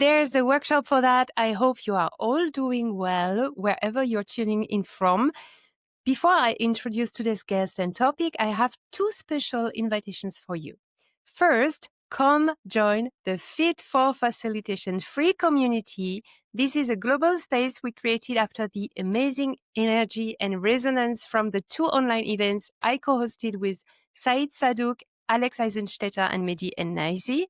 there's a workshop for that. I hope you are all doing well wherever you're tuning in from. Before I introduce today's guest and topic, I have two special invitations for you. First, come join the Fit for Facilitation free community. This is a global space we created after the amazing energy and resonance from the two online events I co-hosted with Said Sadouk, Alex Eisenstetter, and Mehdi Ennaisi.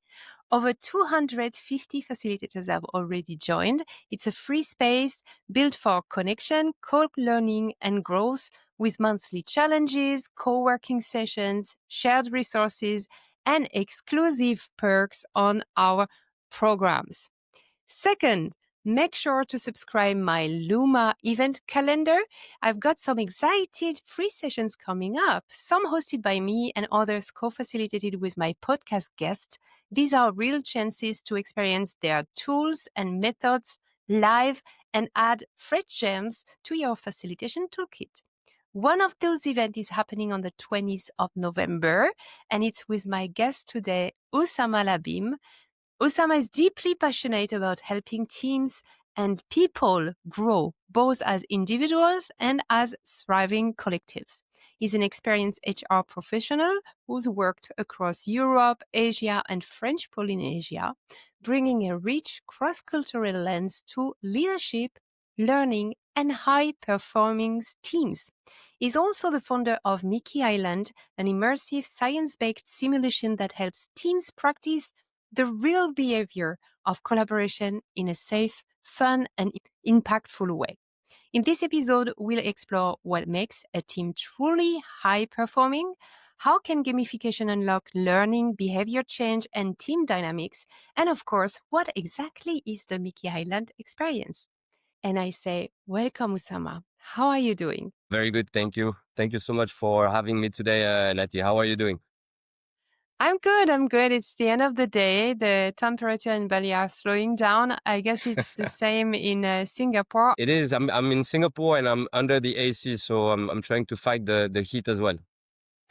Over 250 facilitators have already joined. It's a free space built for connection, co-learning, and growth with monthly challenges, co-working sessions, shared resources, and exclusive perks on our programs. Second, make sure to subscribe my Luma event calendar. I've got some excited free sessions coming up, some hosted by me and others co-facilitated with my podcast guests. These are real chances to experience their tools and methods live and add fresh gems to your facilitation toolkit. One of those events is happening on the 20th of November, and it's with my guest today, Oussama Labib. Oussama is deeply passionate about helping teams and people grow, both as individuals and as thriving collectives. He's an experienced HR professional who's worked across Europe, Asia, and French Polynesia, bringing a rich cross-cultural lens to leadership, learning, and high-performing teams. He's also the founder of Miki Island, an immersive science-based simulation that helps teams practice the real behavior of collaboration in a safe, fun, and impactful way. In this episode, we'll explore what makes a team truly high-performing, how can gamification unlock learning, behavior change, and team dynamics, and of course, what exactly is the Miki Island experience? And I say, welcome, Oussama. How are you doing? Very good. Thank you. Thank you so much for having me today, Nati. How are you doing? I'm good. It's the end of the day. The temperature in Bali are slowing down. I guess it's the same in Singapore. It is. I'm in Singapore and I'm under the AC, so I'm trying to fight the heat as well.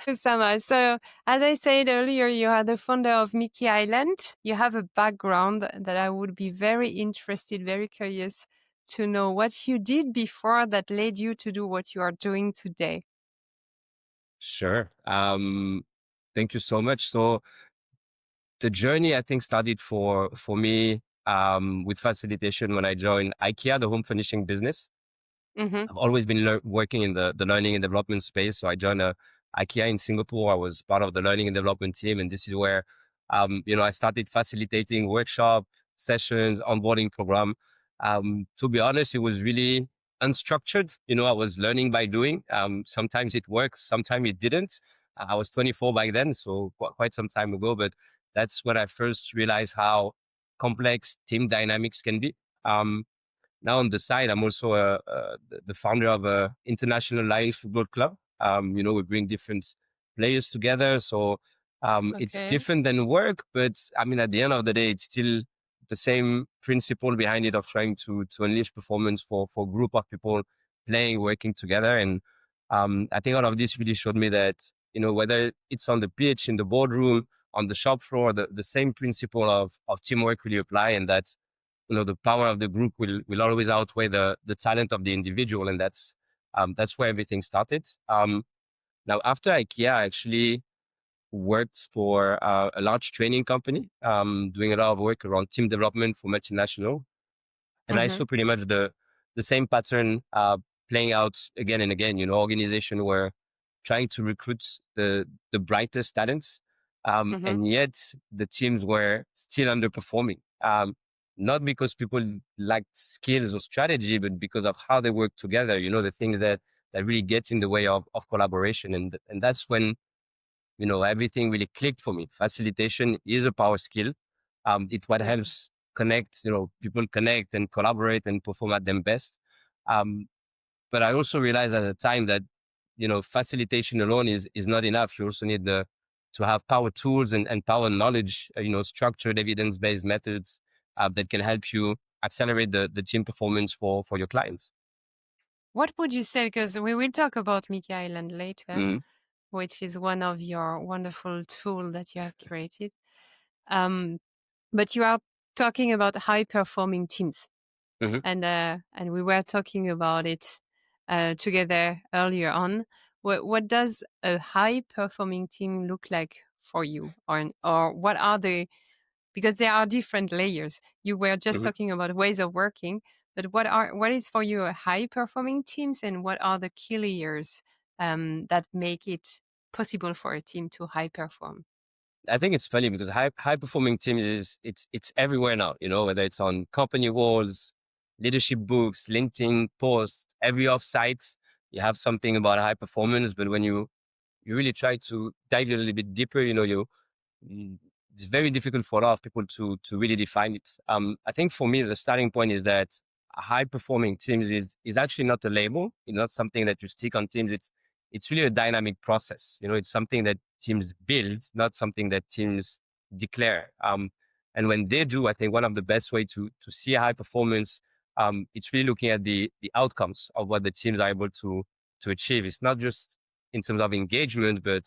Oussama. So, as I said earlier, you are the founder of Miki Island. You have a background that I would be very interested, very curious to know what you did before that led you to do what you are doing today. Sure. Thank you so much. So the journey, I think, started for me with facilitation when I joined IKEA, the home furnishing business. Mm-hmm. I've always been working in the learning and development space. So I joined IKEA in Singapore. I was part of the learning and development team. And this is where, I started facilitating workshop sessions, onboarding program. To be honest, it was really unstructured. I was learning by doing. Sometimes it works, sometimes it didn't. I was 24 back then, so quite some time ago. But that's when I first realized how complex team dynamics can be. Now on the side, I'm also the founder of a international Lions football club. We bring different players together. So it's Okay. different than work, but I mean, at the end of the day, it's still the same principle behind it of trying to unleash performance for a group of people playing, working together. And I think all of this really showed me that, whether it's on the pitch, in the boardroom, on the shop floor, the same principle of teamwork really apply, and that the power of the group will always outweigh the talent of the individual. And that's where everything started. Now after IKEA, I actually worked for a large training company, doing a lot of work around team development for multinational. And I Mm-hmm. saw pretty much the same pattern playing out again and again. Organization were trying to recruit the brightest talents, Mm-hmm. and yet the teams were still underperforming. Not because people lacked skills or strategy, but because of how they work together. The things that really get in the way of collaboration, and that's when everything really clicked for me. Facilitation is a power skill. It's what helps connect, people connect and collaborate and perform at their best. But I also realized at the time that, facilitation alone is not enough. You also need to have power tools and power knowledge, structured evidence-based methods that can help you accelerate the team performance for your clients. What would you say? Because we will talk about Miki Island later, Mm-hmm. which is one of your wonderful tools that you have created. But you are talking about high performing teams, Hmm. and we were talking about it together earlier on. What does a high performing team look like for you, or what are the, because there are different layers. You were just Hmm. talking about ways of working, but what is for you a high performing teams, and what are the key layers that make it possible for a team to high perform? I think it's funny because high performing team is it's everywhere now. You know, whether it's on company walls, leadership books, LinkedIn posts, every offsite, you have something about high performance. But when you really try to dive a little bit deeper, you know, Mm, it's very difficult for a lot of people to really define it. I think for me, the starting point is that high performing teams is actually not a label. It's not something that you stick on teams. It's really a dynamic process. You know, it's something that teams build, not something that teams declare. And when they do, I think one of the best way to see high performance, it's really looking at the outcomes of what the teams are able to achieve. It's not just in terms of engagement, but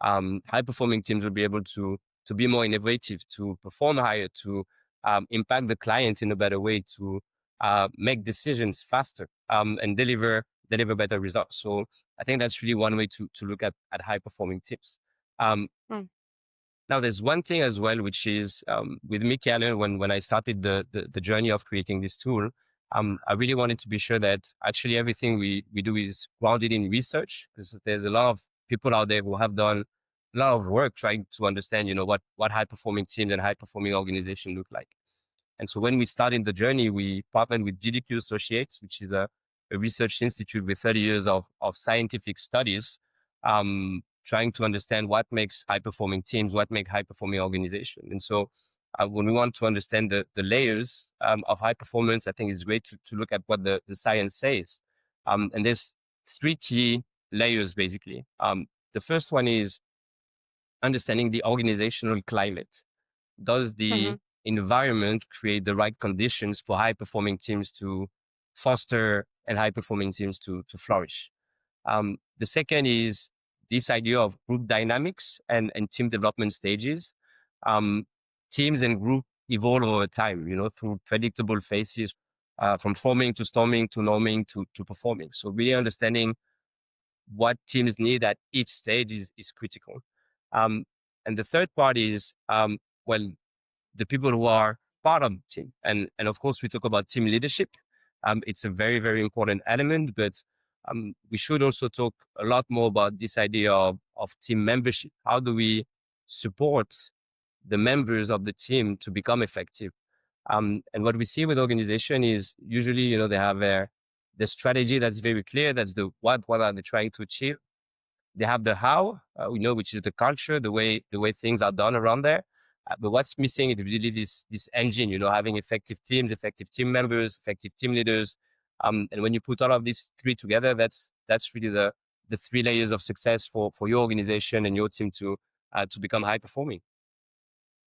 high performing teams will be able to be more innovative, to perform higher, to impact the client in a better way, to make decisions faster, and deliver better results. So I think that's really one way to look at high performing teams. Um, Mm. Now, there's one thing as well, which is with Miki Island, when I started the journey of creating this tool, I really wanted to be sure that actually everything we do is grounded in research, because there's a lot of people out there who have done a lot of work trying to understand, you know, what high performing teams and high performing organizations look like. And so when we started the journey, we partnered with GDQ Associates, which is a research institute with 30 years of scientific studies, trying to understand what makes high performing teams, what make high performing organizations. And so when we want to understand the layers of high performance, I think it's great to look at what the science says. And there's three key layers, basically. The first one is understanding the organizational climate. Does the Hmm. environment create the right conditions for high performing teams to foster and high performing teams to flourish? The second is this idea of group dynamics and team development stages. Um, Teams and group evolve over time, you know, through predictable phases, from forming to storming to norming to performing. So really understanding what teams need at each stage is critical. Um, and the third part is, well, the people who are part of the team. And of course, we talk about team leadership. It's a very, very important element, but we should also talk a lot more about this idea of team membership. How do we support the members of the team to become effective? And what we see with organization is usually, you know, they have the strategy that's very clear. That's the what are they trying to achieve? They have the how, we know, which is the culture, the way things are done around there. But what's missing is really this engine, you know, having effective teams, effective team members, effective team leaders. And when you put all of these three together, that's really the three layers of success for your organization and your team to become high performing.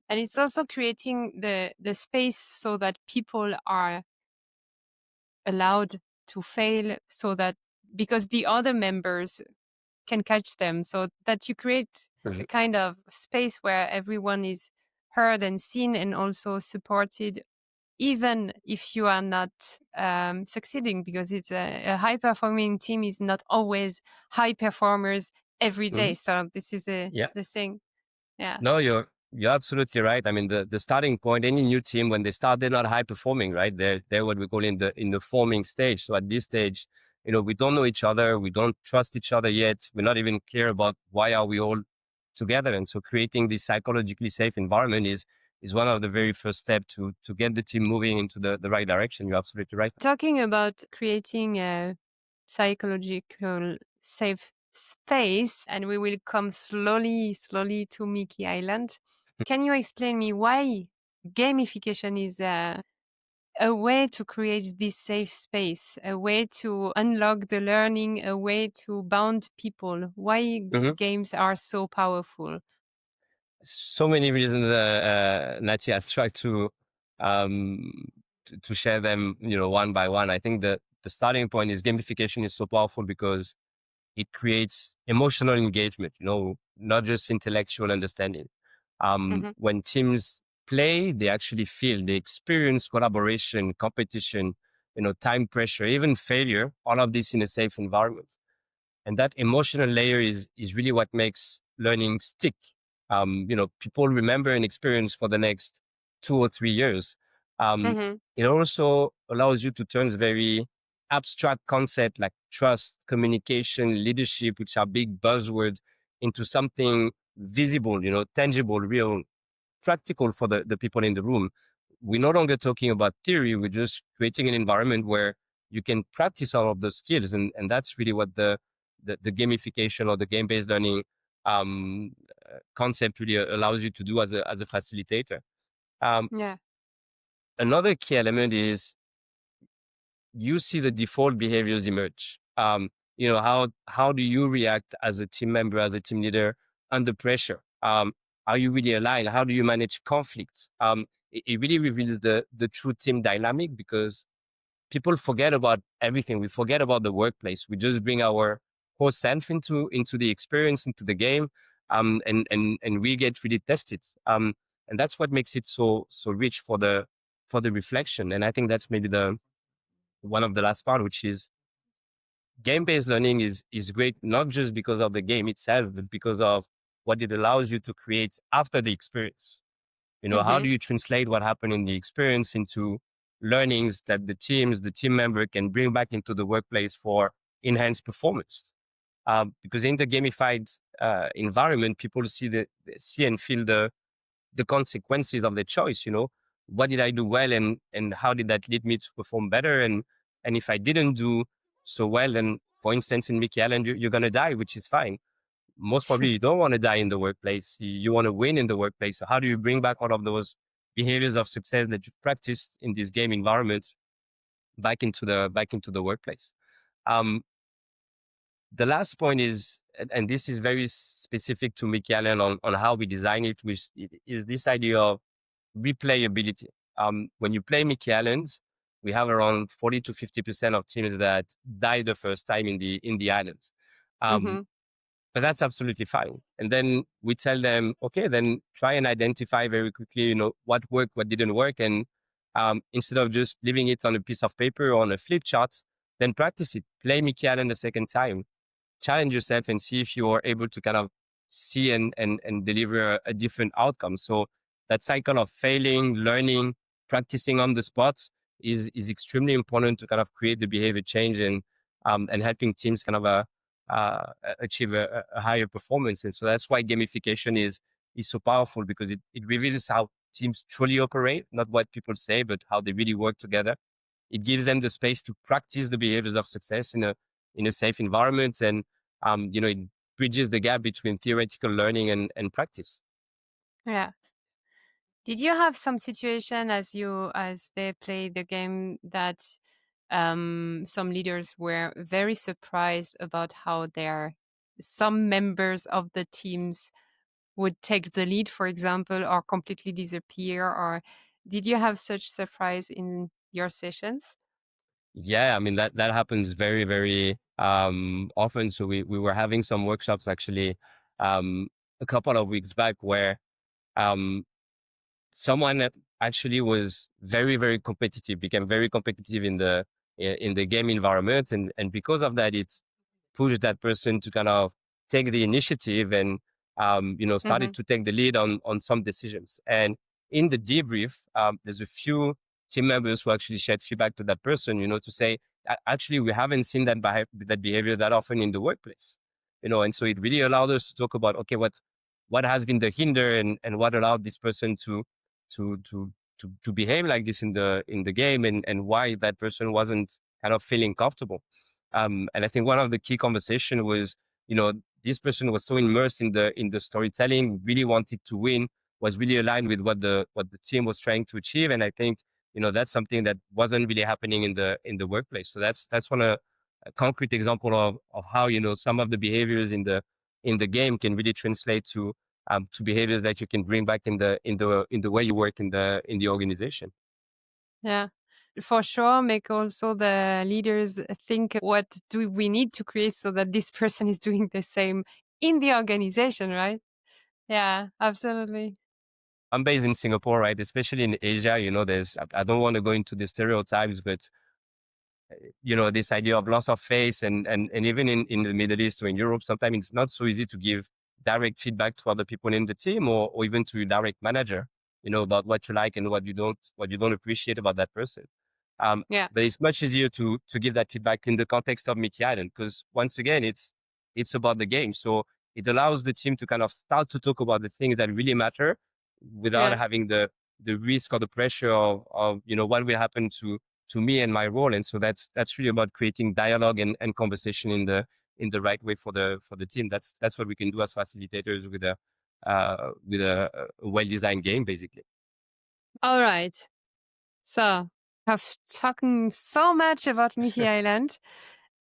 And it's also creating the space so that people are allowed to fail, so that, because the other members can catch them, so that you create a Mhm. kind of space where everyone is heard and seen and also supported, even if you are not succeeding, because it's a high performing team is not always high performers every day. Mhm. So this is Yeah. the thing. Yeah. No, you're absolutely right. I mean, the starting point, any new team, when they start, they're not high performing, right? They're what we call in the forming stage. So at this stage, you know, we don't know each other, we don't trust each other yet. We're not even clear about why are we all together. And so creating this psychologically safe environment is one of the very first steps to get the team moving into the right direction. You're absolutely right. Talking about creating a psychological safe space, and we will come slowly to Miki Island. Can you explain me why gamification is a way to create this safe space, a way to unlock the learning, a way to bound people? Why Mhm. games are so powerful? So many reasons, Nati. I've tried um, to share them, you know, one by one. I think the starting point is gamification is so powerful because it creates emotional engagement, you know, not just intellectual understanding. Mhm. When teams play, they actually feel, they experience collaboration, competition, time pressure, even failure, all of this in a safe environment. And that emotional layer is really what makes learning stick. People remember an experience for the next 2 or 3 years. Um, Mm-hmm. it also allows you to turn very abstract concept like trust, communication, leadership, which are big buzzwords, into something visible, tangible, real, practical for the people in the room. We're no longer talking about theory. We're just creating an environment where you can practice all of those skills. And that's really what the gamification or the game-based learning concept really allows you to do as a facilitator. Um, Yeah. Another key element is you see the default behaviors emerge. How do you react as a team member, as a team leader under pressure? Are you really aligned? How do you manage conflicts? It really reveals the true team dynamic, because people forget about everything. We forget about the workplace. We just bring our whole self into the experience, into the game, and we get really tested. And that's what makes it so rich for the reflection. And I think that's maybe the one of the last part, which is game-based learning is great, not just because of the game itself, but because of what it allows you to create after the experience. How Mm-hmm. do you translate what happened in the experience into learnings that the team member can bring back into the workplace for enhanced performance? Because in the gamified environment, people see and feel the consequences of the choice. What did I do well, and how did that lead me to perform better? And if I didn't do so well, then for instance, in Miki Island, you're going to die, which is fine. Most probably you don't want to die in the workplace. You want to win in the workplace. So how do you bring back all of those behaviors of success that you've practiced in this game environment back into the workplace? Um, the last point is, and this is very specific to Miki Island on how we design it, which is this idea of replayability. When you play Mickey Islands, we have around 40 to 50% of teams that die the first time in the islands. Um, Mm-hmm. but that's absolutely fine. And then we tell them, okay, then try and identify very quickly, what worked, what didn't work. And instead of just leaving it on a piece of paper or on a flip chart, then practice it. Play Mickey Island a second time, challenge yourself and see if you are able to kind of see and deliver a different outcome. So that cycle of failing, learning, practicing on the spot is extremely important to kind of create the behavior change and helping teams kind of achieve a higher performance. And so that's why gamification is so powerful, because it reveals how teams truly operate, not what people say, but how they really work together. It gives them the space to practice the behaviors of success in a safe environment, and it bridges the gap between theoretical learning and practice. Yeah. Did you have some situation as they played the game that some leaders were very surprised about how some members of the teams would take the lead, for example, or completely disappear? Or did you have such surprise in your sessions? Yeah, I mean that happens very, very often. So we were having some workshops actually um, a couple of weeks back where um, someone that actually was very, very competitive, became very competitive in the game environment, and because of that, it's pushed that person to kind of take the initiative and Hmm. started to take the lead on some decisions. And in the debrief, there's a few team members who actually shared feedback to that person, to say, Actually, we haven't seen that behavior that often in the workplace." And so it really allowed us to talk about, okay, what has been the hinder, and what allowed this person to to to behave like this in the game, and why that person wasn't kind of feeling comfortable. And I think one of the key conversation was, this person was so immersed in the storytelling, really wanted to win, was really aligned with what the team was trying to achieve. And I think, that's something that wasn't really happening in the workplace. So that's one a concrete example of how, some of the behaviors in the game can really translate to behaviors that you can bring back in the way you work in the organization. Yeah. For sure, make also the leaders think what do we need to create so that this person is doing the same in the organization, right? Yeah, absolutely. I'm based in Singapore, right? Especially in Asia, I don't want to go into the stereotypes, but this idea of loss of face and even in the Middle East or in Europe, sometimes it's not so easy to give direct feedback to other people in the team or even to your direct manager, about what you like and what you don't appreciate about that person. Um, Yeah. but it's much easier to give that feedback in the context of Miki Island because once again, it's about the game. So it allows the team to kind of start to talk about the things that really matter without Yeah. having the risk or the pressure of what will happen to me and my role. And so that's really about creating dialogue and conversation in the right way for the team. That's what we can do as facilitators with a well-designed game, basically. All right. So I've talking so much about Miki Island.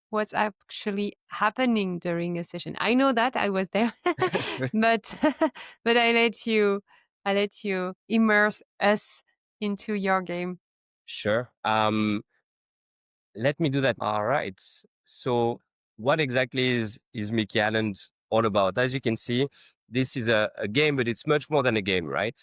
What's actually happening during a session? I know that I was there, but but I let you immerse us into your game. Sure. Let me do that. All right. So what exactly is Mickey Island all about? As you can see, this is a game, but it's much more than a game, right?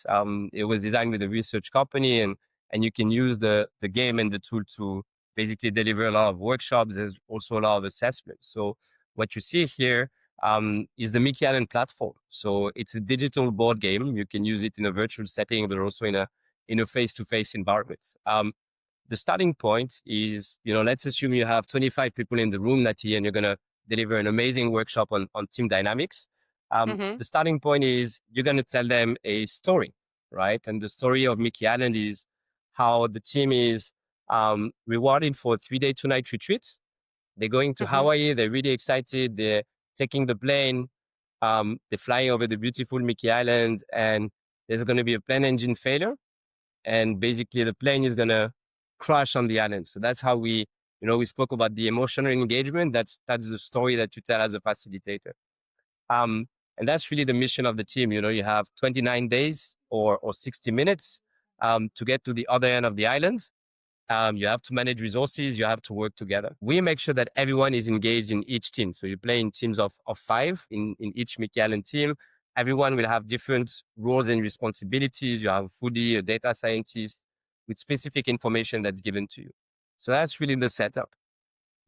It was designed with a research company and you can use the game and the tool to basically deliver a lot of workshops. There's also a lot of assessments. So what you see here is the Mickey Island platform. So it's a digital board game. You can use it in a virtual setting, but also in a face-to-face environment. The starting point is, let's assume you have 25 people in the room, Nati, and you're going to deliver an amazing workshop on team dynamics. Hmm. The starting point is you're going to tell them a story, right? And the story of Mickey Island is how the team is rewarded for a 3-day, 2-night retreats. They're going to Hmm. Hawaii. They're really excited. They're taking the plane. They're flying over the beautiful Mickey Island, and there's going to be a plane engine failure and basically the plane is going to crash on the island. So that's how we spoke about the emotional engagement. That's the story that you tell as a facilitator. Um, and that's really the mission of the team. You have 29 days or 60 minutes to get to the other end of the island. You have to manage resources. You have to work together. We make sure that everyone is engaged in each team. So you play in teams of 5 in each Mickey Island team. Everyone will have different roles and responsibilities. You have a foodie, a data scientist with specific information that's given to you. So that's really the setup.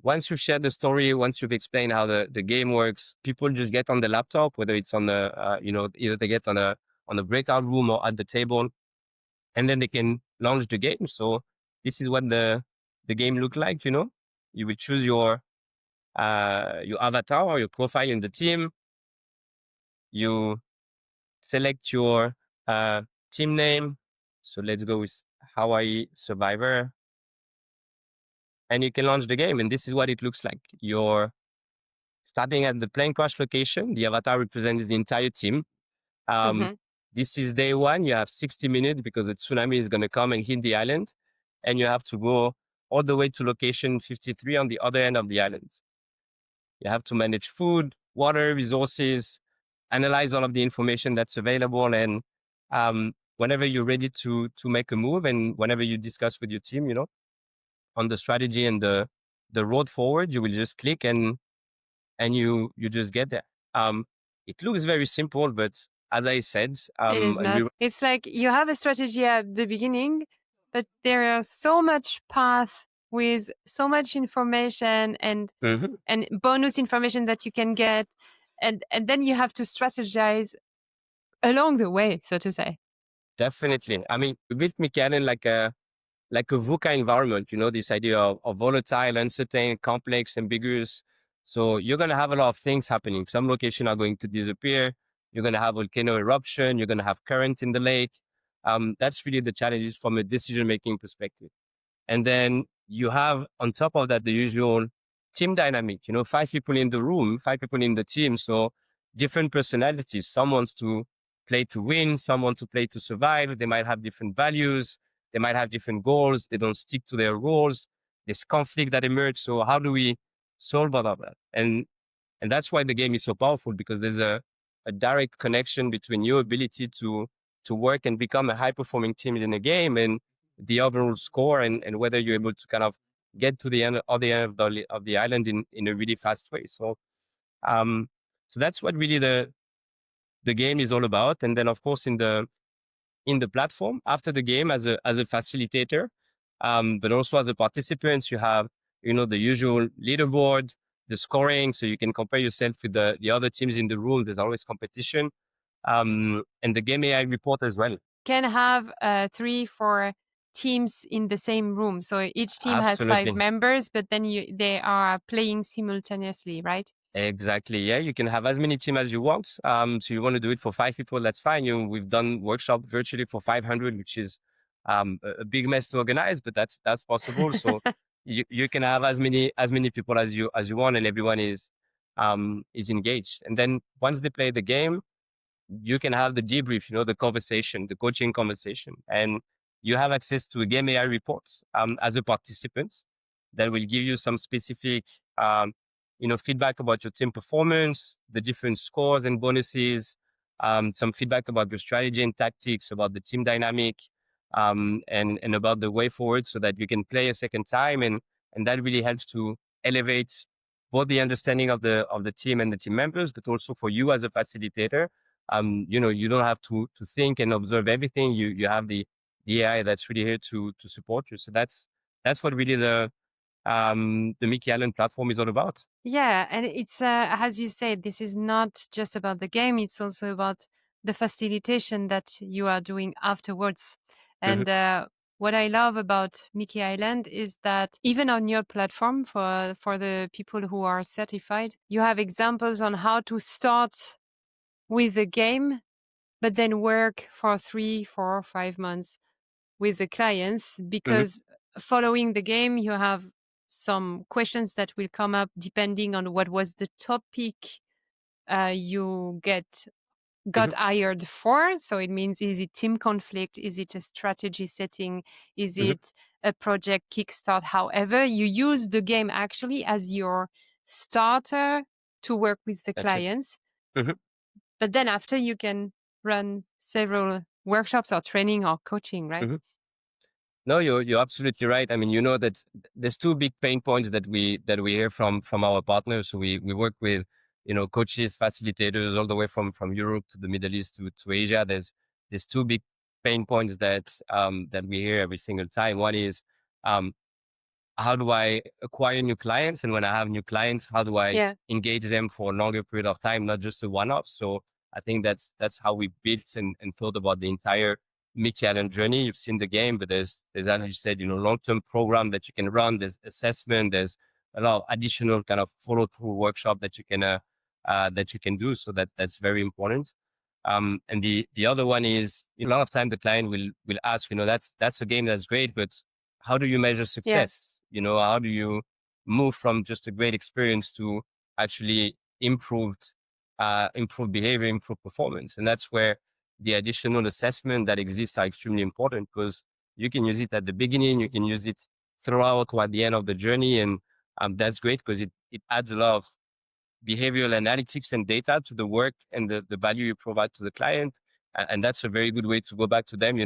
Once you've shared the story, once you've explained how the game works, people just get on the laptop, whether it's on either they get on a breakout room or at the table, and then they can launch the game. So this is what the game look like. You will choose your avatar or your profile in the team. You select your uh, team name. So let's go with Hawaii Survivor, and you can launch the game. And this is what it looks like. You're starting at the plane crash location. The avatar represents the entire team. Um, Hmm. this is day one. You have 60 minutes because the tsunami is going to come and hit the island. And you have to go all the way to location 53 on the other end of the island. You have to manage food, water, resources, analyze all of the information that's available. And whenever you're ready to make a move and whenever you discuss with your team, on the strategy and the road forward, you will just click and you just get there. It looks very simple, but as I said, It is and we not. It's like you have a strategy at the beginning, but there are so much path with so much information Mhm. and bonus information that you can get, and then you have to strategize along the way, so to say. Definitely. I mean, we built Mechanic like a VUCA environment, this idea of volatile, uncertain, complex, ambiguous. So you're going to have a lot of things happening. Some locations are going to disappear. You're going to have volcano eruption. You're going to have current in the lake. That's really the challenges from a decision-making perspective. And then you have on top of that, the usual team dynamic, 5 people in the room, 5 people in the team. So different personalities. Some wants to play to win, some want to play to survive. They might have different values. They might have different goals. They don't stick to their roles. There's conflict that emerge. So how do we solve all of that? And that's why the game is so powerful because there's a direct connection between your ability to work and become a high performing team in a game and the overall score and whether you're able to kind of get to the end of the island in a really fast way. So that's what really the game is all about. And then of course in the platform after the game as a facilitator, but also as a participant. You have, the usual leaderboard, the scoring, so you can compare yourself with the other teams in the room. There's always competition, and the game AI report as well. Can have 3-4 teams in the same room. So each team has 5 Absolutely. members, but then they are playing simultaneously, right? Exactly. Yeah, you can have as many teams as you want. So you want to do it for 5 people, that's fine. We've done workshop virtually for 500, which is a big mess to organize, but that's possible. So you can have as many people as you want, and everyone is engaged. And then once they play the game, you can have the debrief, the conversation, the coaching conversation, and you have access to a game AI reports as a participant that will give you some specific, feedback about your team performance, the different scores and bonuses, some feedback about your strategy and tactics, about the team dynamic, and about the way forward, so that you can play a second time, and that really helps to elevate both the understanding of the team and the team members, but also for you as a facilitator. You don't have to think and observe everything. You have the AI that's really here to support you. So that's what really the Miki Island platform is all about. Yeah, and it's as you said, this is not just about the game, it's also about the facilitation that you are doing afterwards. Hmm. And what I love about Miki Island is that even on your platform, for the people who are certified, you have examples on how to start with the game, but then work for 3, 4, 5 months with the clients, Hmm. because following the game, you have some questions that will come up depending on what was the topic you got Hmm. hired for. So it means, is it team conflict? Is it a strategy setting? Is Hmm. it a project kickstart? However, you use the game actually as your starter to work with the That's it. clients. Hmm. But then after, you can run several workshops or training or coaching, right? Hmm. No, you're absolutely right. I mean, that there's two big pain points that we hear from our partners. So we work with, coaches, facilitators, all the way from Europe to the Middle East to Asia. There's two big pain points that we hear every single time. One is, um, how do I acquire new clients? And when I have new clients, how do I Yeah. engage them for a longer period of time, not just a one-off? So I think that's how we built and thought about the entire Mickey Island journey. You've seen the game, but there's as you said, long-term program that you can run. There's assessment. There's a lot of additional kind of follow-through workshop that you can do. So that's very important. And the other one is, a lot of time the client will ask, that's a game that's great, but how do you measure Yeah. success? How do you move from just a great experience to actually improved behavior, improved performance? And that's where the additional assessment that exists are extremely important, because you can use it at the beginning, you can use it throughout or at the end of the journey. And that's great, because it adds a lot of behavioral analytics and data to the work and the value you provide to the client. And that's a very good way to go back to them,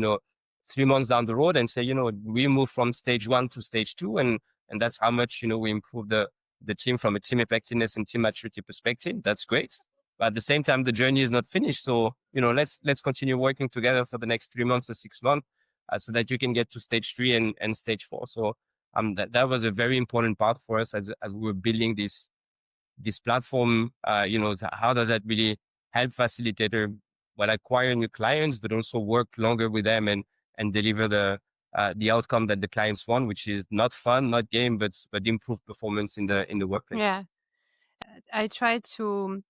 3 months down the road and say, we move from stage 1 to stage 2. And that's how much, we improve the team from a team effectiveness and team maturity perspective. That's great. But at the same time, the journey is not finished. So, let's continue working together for the next 3 months or 6 months, so that you can get to stage 3 and stage 4. So that was a very important part for us as we were building this platform. How does that really help facilitator acquire new clients, but also work longer with them and deliver the outcome that the clients want, which is not fun, not game, but improved performance in the workplace. Yeah. I try to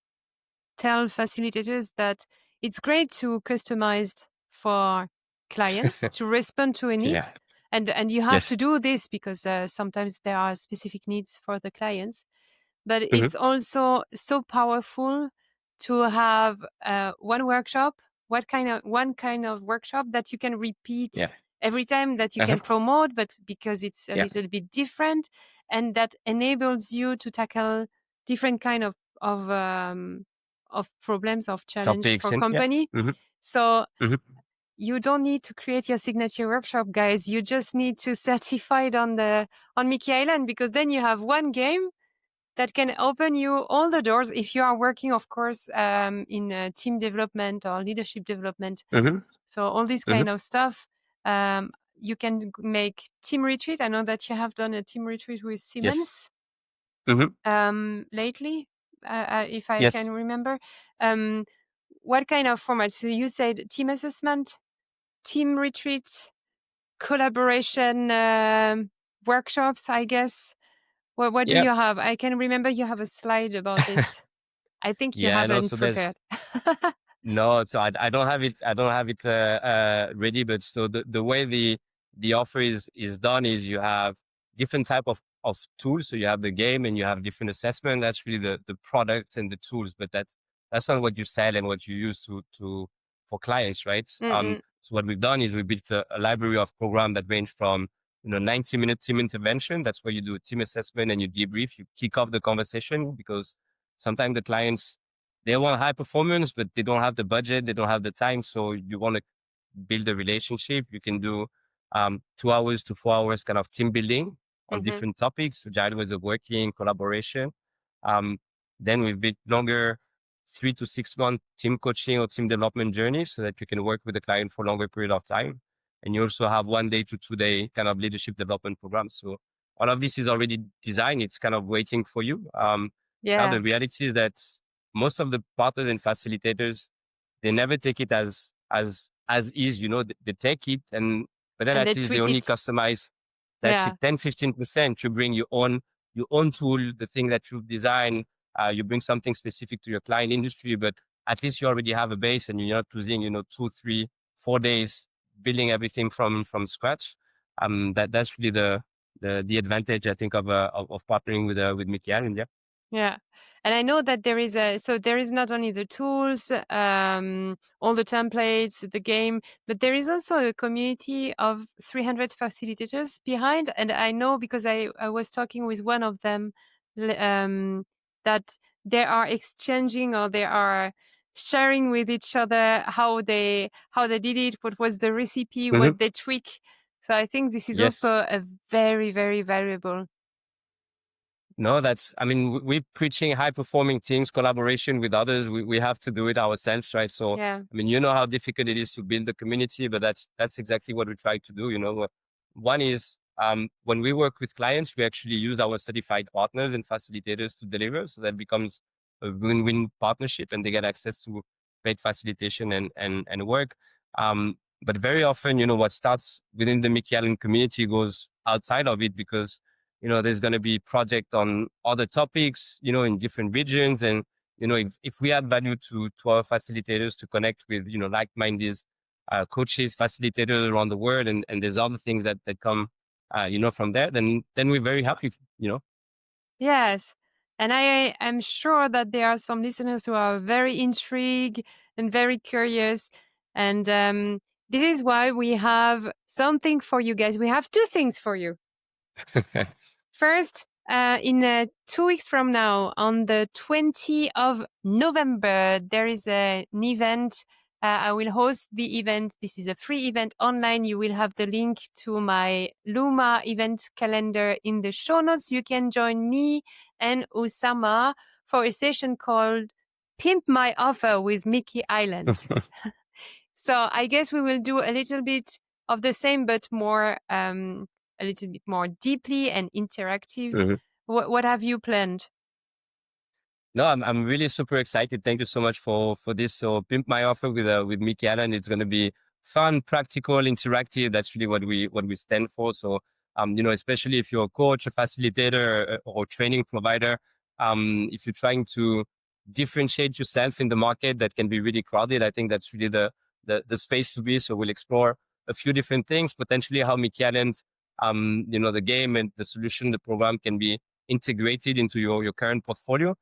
tell facilitators that it's great to customize for clients to respond to a need. Yeah. And you have to Yes. do this because sometimes there are specific needs for the clients. But Hmm. it's also so powerful to have one kind of workshop that you can repeat Yeah. every time, that you Uh-huh. can promote, but because it's a Yeah. little bit different, and that enables you to tackle different kind of problems, of challenge Topics for and yeah. company. Hmm. So Hmm. you don't need to create your signature workshop, guys. You just need to certify it on Miki Island, because then you have one game that can open you all the doors if you are working, of course, in team development or leadership development. Hmm. So all this Hmm. kind of stuff. You can make team retreat. I know that you have done a team retreat with Yes. Siemens Hmm. lately, if I can Yes. remember. Um, what kind of format? So you said team assessment, team retreat, collaboration workshops, I guess. What do Yeah. you have? I can remember you have a slide about this. I think you Yeah. No. haven't So there's prepared. no. So I don't have it. I don't have it ready. But so the way the offer is done is you have different type of tools. So you have the game and you have different assessment. That's really the product and the tools. But that's not what you sell and what you use to for clients, right? Mm-mm. So what we've done is we built a library of program that range from 90-minute team intervention. That's where you do a team assessment and you debrief. You kick off the conversation because sometimes the clients they want high performance, but they don't have the budget, they don't have the time. So you want to build a relationship. You can do 2 hours to 4 hours kind of team building on Mm-hmm. different topics, agile ways of working, collaboration. Um, then we've built longer 3 to 6 month team coaching or team development journey so that you can work with the client for a longer period of time. And you also have 1 day to 2 day kind of leadership development program. So all of this is already designed. It's kind of waiting for you. Now Yeah, the reality is that most of the partners and facilitators, they never take it as is, they take it but then and at they least they tweak only it. customize, that's Yeah, it, 10-15% to bring your own tool, the thing that you've designed. You bring something specific to your client industry, but at least you already have a base and you're not losing, 2, 3, 4 days building everything from scratch. That's really the advantage I think of partnering with Miki Island. Yeah. yeah. And I know that there is not only the tools, all the templates, the game, but there is also a community of 300 facilitators behind. And I know because I was talking with one of them, that they are exchanging or they are sharing with each other how they did it, what was the recipe, Hmm. what they tweak. So I think this is Yes. also a very, very valuable. No, we're preaching high performing teams, collaboration with others. We have to do it ourselves, right? So, Yeah. you know how difficult it is to build a community, but that's exactly what we try to do. One is, when we work with clients, we actually use our certified partners and facilitators to deliver. So that becomes a win-win partnership and they get access to paid facilitation and work. But very often, what starts within the Mickey Allen community goes outside of it because there's going to be project on other topics, in different regions. And, if we add value to our facilitators to connect with, like-minded coaches, facilitators around the world, and there's other things that come, from there, then we're very happy. Yes. And I am sure that there are some listeners who are very intrigued and very curious. And this is why we have something for you guys. We have two things for you. First, in 2 weeks from now, on the 20th of November, there is an event. I will host the event. This is a free event online. You will have the link to my Luma event calendar in the show notes. You can join me and Oussama for a session called Pimp My Offer with Miki Island. So I guess we will do a little bit of the same, but more, a little bit more deeply and interactive. What have you planned? No, I'm really super excited. Thank you so much for this. So Pimp My Offer with Miki Allen. It's gonna be fun, practical, interactive. That's really what we stand for. So especially if you're a coach, a facilitator, or training provider, if you're trying to differentiate yourself in the market that can be really crowded, I think that's really the space to be. So we'll explore a few different things, potentially how Miki Allen, the game and the solution, the program can be integrated into your current portfolio.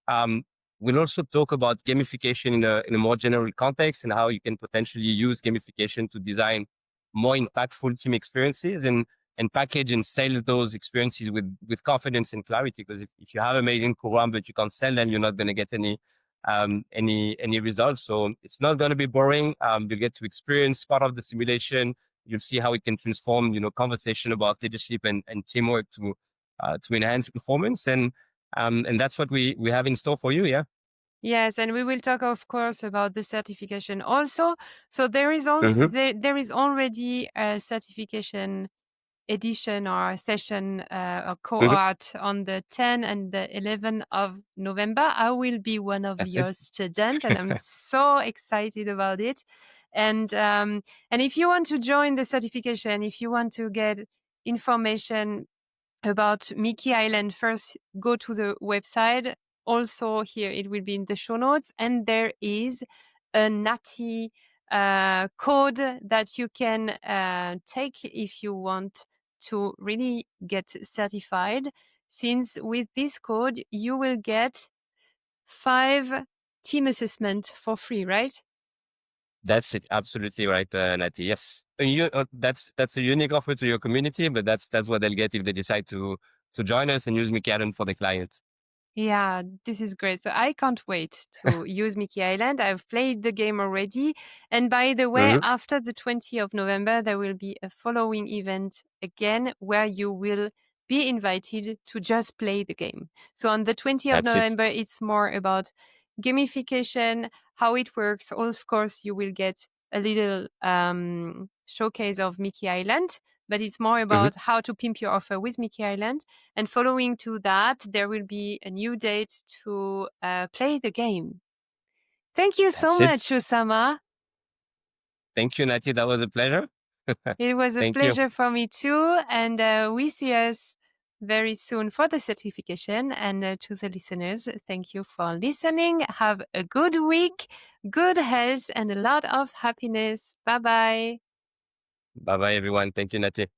um, we'll also talk about gamification in a more general context and how you can potentially use gamification to design more impactful team experiences and package and sell those experiences with confidence and clarity. Because if you have amazing program but you can't sell them, you're not going to get any results. So it's not going to be boring. You'll get to experience part of the simulation. You'll see how it can transform, conversation about leadership and teamwork to enhance performance. And that's what we have in store for you. Yeah. Yes, and we will talk, of course, about the certification also. So there is also Hmm. there is already a certification edition or a session or Hmm. cohort on the 10 and the 11 of November. I will be one of That's it. your students, and I'm so excited about it. And if you want to join the certification, if you want to get information about Miki Island, first go to the website. Also, here it will be in the show notes, and there is a natty code that you can take if you want to really get certified. Since with this code you will get 5 team assessment for free, right? That's it. Absolutely right, Nati. Yes, that's a unique offer to your community, but that's what they'll get if they decide to join us and use Miki Island for the clients. Yeah, this is great. So I can't wait to use Miki Island. I've played the game already. And by the way, Hmm. after the 20th of November, there will be a following event again where you will be invited to just play the game. So on the 20th of That's it. November, it's more about gamification, how it works. Of course, you will get a little showcase of Miki Island, but it's more Hmm. about how to pimp your offer with Miki Island. And following to that, there will be a new date to play the game. Thank you so That's much, it. Oussama. Thank you, Nati. That was a pleasure. It was a Thank you. pleasure for me too. And we see us very soon for the certification. And to the listeners, thank you for listening. Have a good week, good health, and a lot of happiness. Bye bye. Bye bye, everyone. Thank you, Nati.